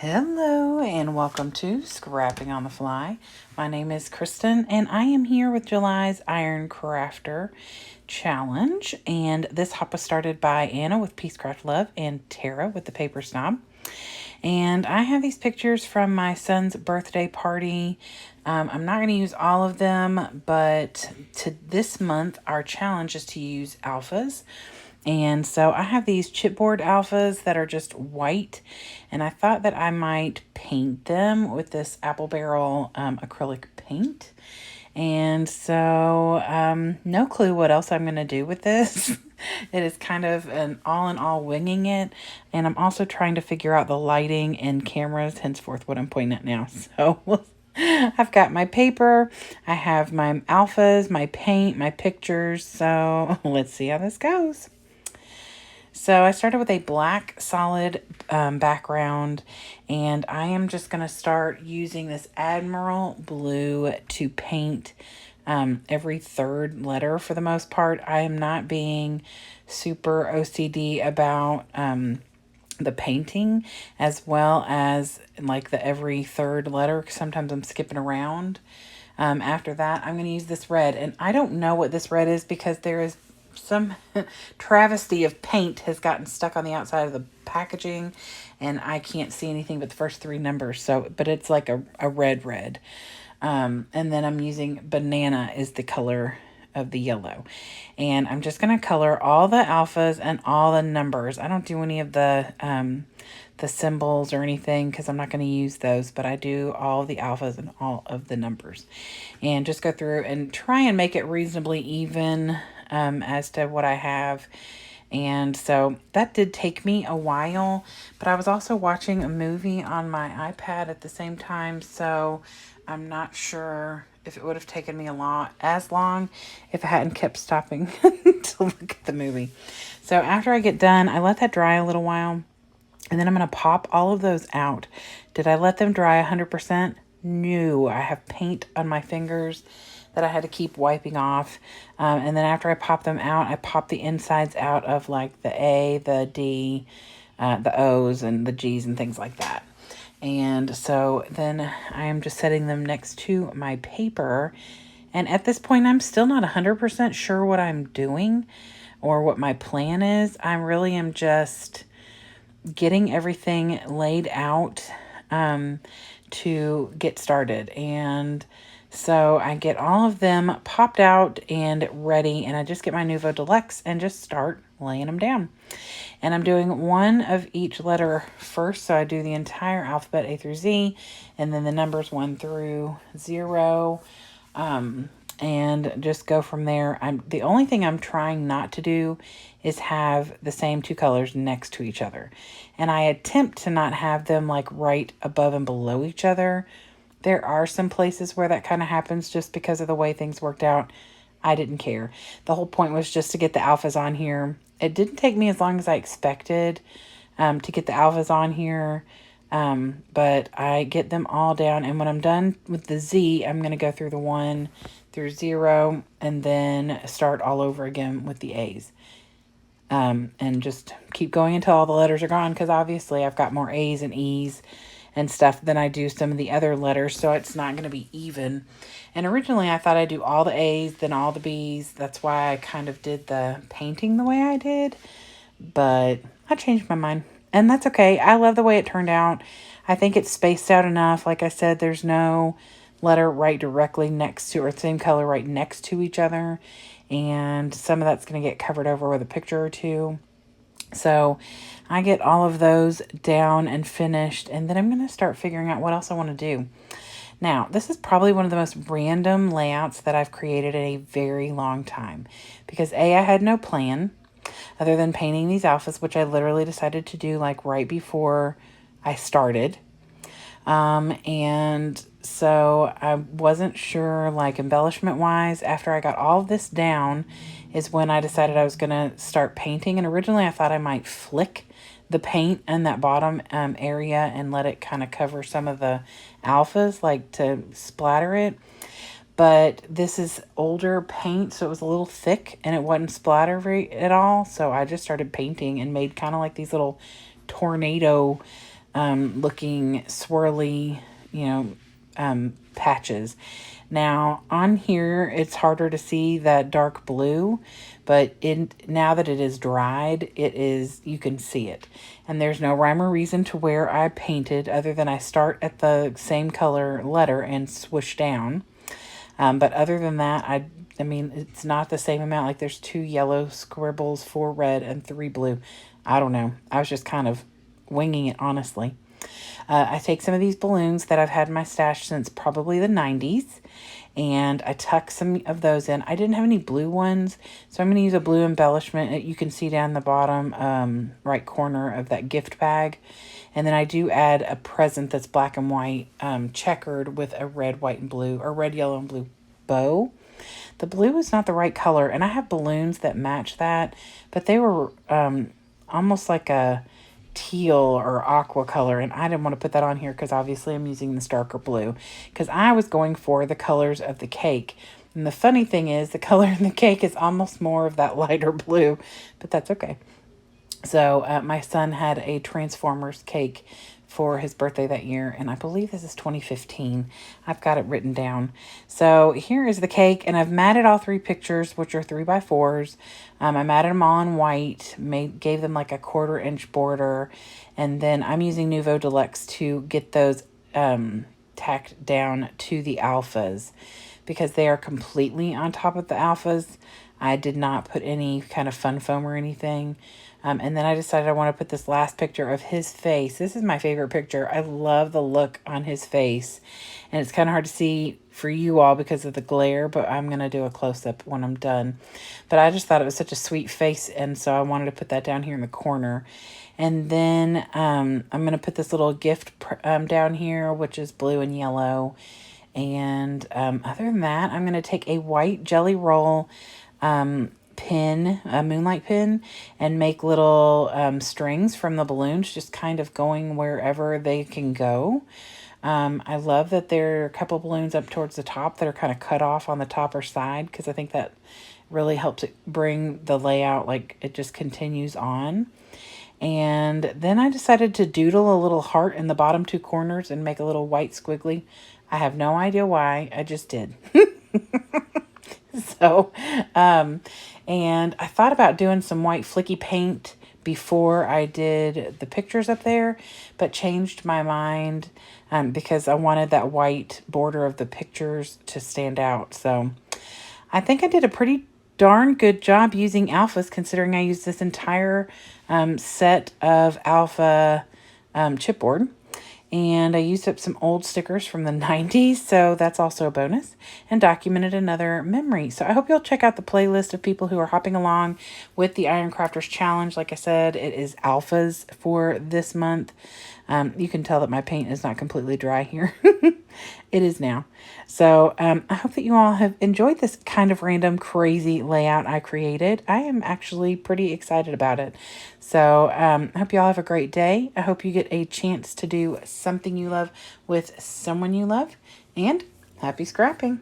Hello and welcome to Scrapping on the Fly. My name is Kristen and I am here with July's Iron Crafter Challenge. And this hop was started by Anna with Peacecraft Love and Tara with the Paper Snob. And I have these pictures from my son's birthday party. I'm not going to use all of them, but this month our challenge is to use alphas. And so I have these chipboard alphas that are just white, and I thought that I might paint them with this Apple Barrel acrylic paint. And so no clue what else I'm going to do with this. It is kind of an all in all winging it. And I'm also trying to figure out the lighting and cameras, henceforth what I'm pointing at now. So I've got my paper, I have my alphas, my paint, my pictures. So let's see how this goes. So I started with a black solid background, and I am just going to start using this Admiral Blue to paint every third letter for the most part. I am not being super OCD about the painting as well as like the every third letter, because sometimes I'm skipping around. After that, I'm going to use this red, and I don't know what this red is because there is some travesty of paint has gotten stuck on the outside of the packaging, and I can't see anything but the first three numbers. So, but it's like a red. And then I'm using banana is the color of the yellow. And I'm just going to color all the alphas and all the numbers. I don't do any of the symbols or anything because I'm not going to use those, but I do all the alphas and all of the numbers. And just go through and try and make it reasonably even as to what I have. And so that did take me a while, but I was also watching a movie on my iPad at the same time, so I'm not sure if it would have taken me as long if I hadn't kept stopping to look at the movie. So after I get done, I let that dry a little while, and then I'm going to pop all of those out. Did I let them dry 100%? No, I have paint on my fingers that I had to keep wiping off. And then after I pop them out, I pop the insides out of like the A, the D, the O's, and the G's and things like that. And so then I am just setting them next to my paper. And at this point, I'm still not 100% sure what I'm doing or what my plan is. I really am just getting everything laid out to get started. And so I get all of them popped out and ready, and I just get my Nuvo Deluxe and just start laying them down. And I'm doing one of each letter first, so I do the entire alphabet A through Z, and then the numbers 1 through 0, and just go from there. The only thing I'm trying not to do is have the same two colors next to each other. And I attempt to not have them like right above and below each other. There are some places where that kind of happens just because of the way things worked out. I didn't care. The whole point was just to get the alphas on here. It didn't take me as long as I expected to get the alphas on here. But I get them all down. And when I'm done with the Z, I'm going to go through the 1 through 0 and then start all over again with the A's. And just keep going until all the letters are gone, because obviously I've got more A's and E's and stuff than I do some of the other letters, so it's not going to be even. And originally I thought I'd do all the A's, then all the B's. That's why I kind of did the painting the way I did, but I changed my mind, and that's okay. I love the way it turned out. I think it's spaced out enough. Like I said, there's no letter right directly next to, or same color right next to each other, and some of that's going to get covered over with a picture or two. So I get all of those down and finished, and then I'm going to start figuring out what else I want to do. Now, this is probably one of the most random layouts that I've created in a very long time, because I had no plan other than painting these alphas, which I literally decided to do like right before I started. And so I wasn't sure, like embellishment wise. After I got all of this down is when I decided I was going to start painting. And originally I thought I might flick the paint in that bottom area and let it kind of cover some of the alphas, like to splatter it. But this is older paint, so it was a little thick and it wasn't splattery at all. So I just started painting and made kind of like these little tornado looking swirly, patches. Now on here, it's harder to see that dark blue, but now that it is dried, you can see it. And there's no rhyme or reason to where I painted other than I start at the same color letter and swoosh down. But other than that, I mean, it's not the same amount. Like there's 2 yellow scribbles, 4 red, and 3 blue. I don't know. I was just kind of winging it, honestly. I take some of these balloons that I've had in my stash since probably the 90s, and I tuck some of those in. I didn't have any blue ones, so I'm going to use a blue embellishment that you can see down the bottom right corner of that gift bag. And then I do add a present that's black and white, checkered with a red, white, and blue, or red, yellow, and blue bow. The blue is not the right color, and I have balloons that match that, but they were almost like a teal or aqua color, and I didn't want to put that on here because obviously I'm using this darker blue because I was going for the colors of the cake. And the funny thing is the color in the cake is almost more of that lighter blue, but that's okay. So my son had a Transformers cake for his birthday that year, and I believe this is 2015. I've got it written down. So here is the cake, and I've matted all 3 pictures, which are 3x4s. I matted them all in white, gave them like a 1/4 inch border, and then I'm using Nuvo Deluxe to get those tacked down to the alphas because they are completely on top of the alphas. I did not put any kind of fun foam or anything. And then I decided I want to put this last picture of his face. This is my favorite picture. I love the look on his face. And it's kind of hard to see for you all because of the glare, but I'm going to do a close-up when I'm done. But I just thought it was such a sweet face, and so I wanted to put that down here in the corner. And then I'm going to put this little gift down here, which is blue and yellow. And other than that, I'm going to take a white Jelly Roll pin, a moonlight pin, and make little strings from the balloons, just kind of going wherever they can go. I love that there are a couple balloons up towards the top that are kind of cut off on the top or side, because I think that really helps it bring the layout, like it just continues on. And then I decided to doodle a little heart in the bottom 2 corners and make a little white squiggly. I have no idea why, I just did. So, and I thought about doing some white flicky paint before I did the pictures up there, but changed my mind because I wanted that white border of the pictures to stand out. So I think I did a pretty darn good job using alphas, considering I used this entire set of alpha chipboard. And I used up some old stickers from the 90s, so that's also a bonus, and documented another memory. So I hope you'll check out the playlist of people who are hopping along with the Iron Crafters Challenge. Like I said, it is alphas for this month. You can tell that my paint is not completely dry here. It is now. So I hope that you all have enjoyed this kind of random, crazy layout I created. I am actually pretty excited about it. So I hope you all have a great day. I hope you get a chance to do something you love with someone you love. And happy scrapping.